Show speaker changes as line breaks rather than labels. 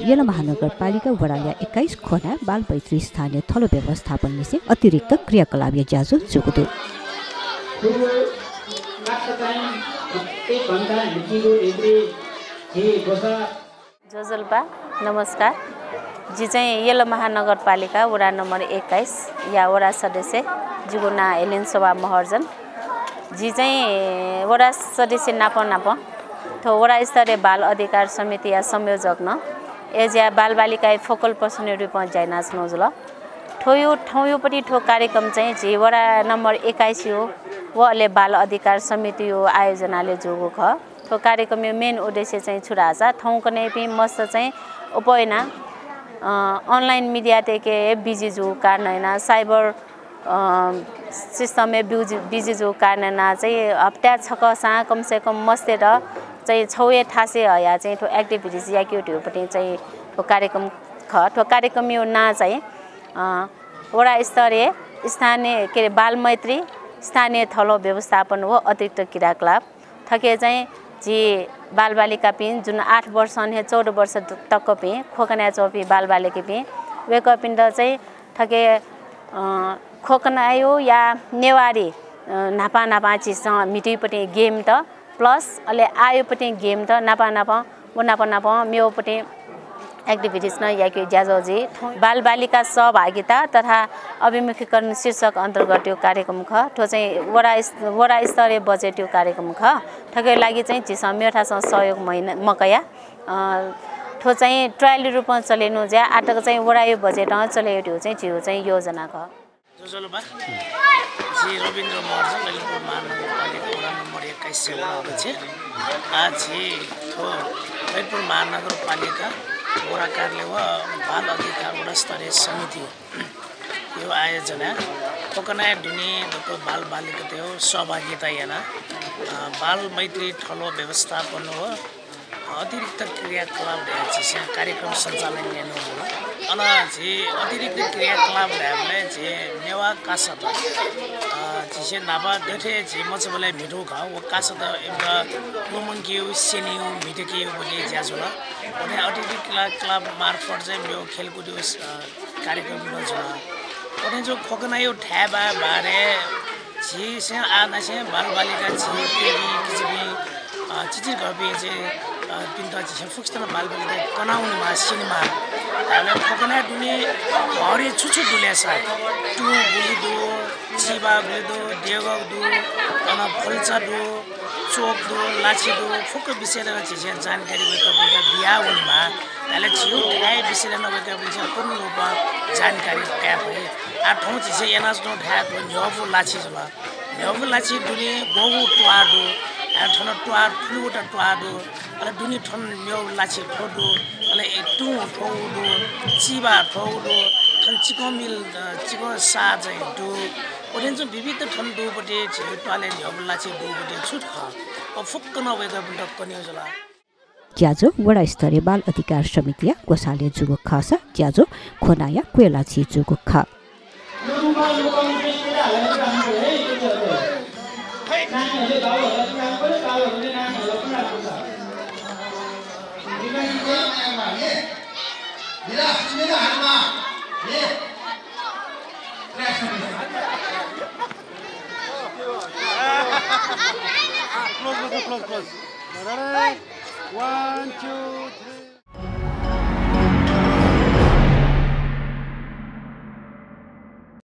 येला महानगरपालिका वडा 21 खोना बाल मैत्री स्थानीय थलो व्यवस्थापन निसे अतिरिक्त क्रियाकलाप ज्याजो जुगुदु
जोजलबा नमस्कार जी चाहिँ येला महानगरपालिका वडा नम्बर 21 या वडा सदस्य जुगुना एलिन शोभा महर्जन जी चाहिँ वडा सदस्य नाप तो वडा स्तरीय बाल अधिकार समिति या संयोजक न एजिया बाल बालिका फोकल पर्सन रूपमा जाइनास नोजल ठोयो पनि ठो कार्यक्रम चाहिँ जी वडा नम्बर 21 हो वले बाल अधिकार समिति हो आयोजनाले जोगो ख तो कार्यक्रम मेन उद्देश्य चाहिँ छुरा छ ठौं कने पनि मस्त चाहिँ उपयना ऑनलाइन मीडिया तेके बिजी जो कारण साइबर सिस्टम में बिजी जो कारण चाहिँ हप्ता छकसा कम से कम मस्ते र चाहिँ छौए ठासे या चाहिँ ठो एक्टिभिटीज या क्युटी पनि चाहिँ ठो कार्यक्रम ख ठो कार्यक्रम यो ना चाहिँ वडा स्तरीय स्थानीय के बाल मैत्री स्थानीय थलो व्यवस्थापन हो अतिरिक्त क्रियाकलाप थके चाहिँ जी बाल बालिका पिन जुन 8 वर्ष ने 14 वर्ष तक पे खोकना चोपी बाल बालिका पे वेक पिण्ड चाहिँ थके खोकनायो या नेवारी नापा नापा चिज मिटी पटे गेम त प्लस अले आयो पटे गेम त नापा नापा वो नापा नापा मेओ पटे एक्टिभिटीज न या कि ज्याजोजी बाल बालिका सहभागिता तथा अभिमुखीकरण शीर्षक अन्तर्गत यो कार्यक्रम ख ठो चाहिँ वडा स्तरीय बजेट यो कार्यक्रम ख ठकै लागि चाहिँ चिसा मेठासँग सहयोग महिना मकया ठो चाहिँ ट्रायल रूपमा चलेनु ज्या आटक चाहिँ वडा यो बजेट चलेयो चाहिँ जियो चाहिँ योजना ख
जोजलबा जी रविन्द्र महर्जन ललितपुर महानगरपालिका वडा नम्बर 21 सेवा अध्यक्ष आज थो ललितपुर महानगरपालिका वडा कार्यालय व बाल अधिकार वडा स्तरीय समिति यो आयोजना कोकना दुनी दको बाल बालिका त्यो सहभागिता याना बाल मैत्री ठलो व्यवस्थापन हो अतिरिक्त क्रियाकलाप चाहिँ कार्यक्रम सञ्चालन गर्नु होला अना चाहिँ अतिरिक्त क्रियाकलाप ल्याबले चाहिँ नेवा कासत जिसे नाबा देथे चाहिँ मचबले मिठो खा वो कासत एउटा लोमङ्कियो सेनियो मिठकियो बोले ज्याजोला अनि अतिरिक्त क्रियाकलाप मार्फत चाहिँ यो खेलकुद कार्यक्रम हुन्छ अनि जो खोकनायो ठ्याबा बारे जी से आना से बाल बालिका जी केबी चिचिर घरबे चाहिँ पिन्ता चाहिँ फुक्स्टन बाल बालिका कनाउन मा सिनेमा ताले खोकना दुनी हरि छुछु दुलेसा टु बुलिदो चिबा बुलिदो देगक दु अन फलचा दु चोक दु लाछि दु फुक विषयले चाहिँ जानकारी भएको बिना बिया हुनमा ताले छिउ ठाय विषयले नभएको चाहिँ पूर्ण रूपमा जानकारी क्या भए आ ठाउँ चाहिँ एनास नो ठाय दु न्यफु लाछि जला न्यफु लाछि दुनी बहु टुआदु आ ठन टुआ ठुलुटा टुआदु अले दुनी ठन म्यौ लाछि ठोदु अले टु ठोदु चिबा ठोदु ठन चिको मिल चिको सा चाहिँ दु ओरेन चाहिँ विविध ठन दुपटे छिटुवाले न्यौ लाछि दुपटे छुट ख फुक्क नभएको पनि कन्यो जला
ज्याजो वडा स्तरीय बाल अधिकार समिति कोसाले जुगु खासा ज्याजो खोनाया क्वेलाछि जुगु खा
Close. 1, 2, 3.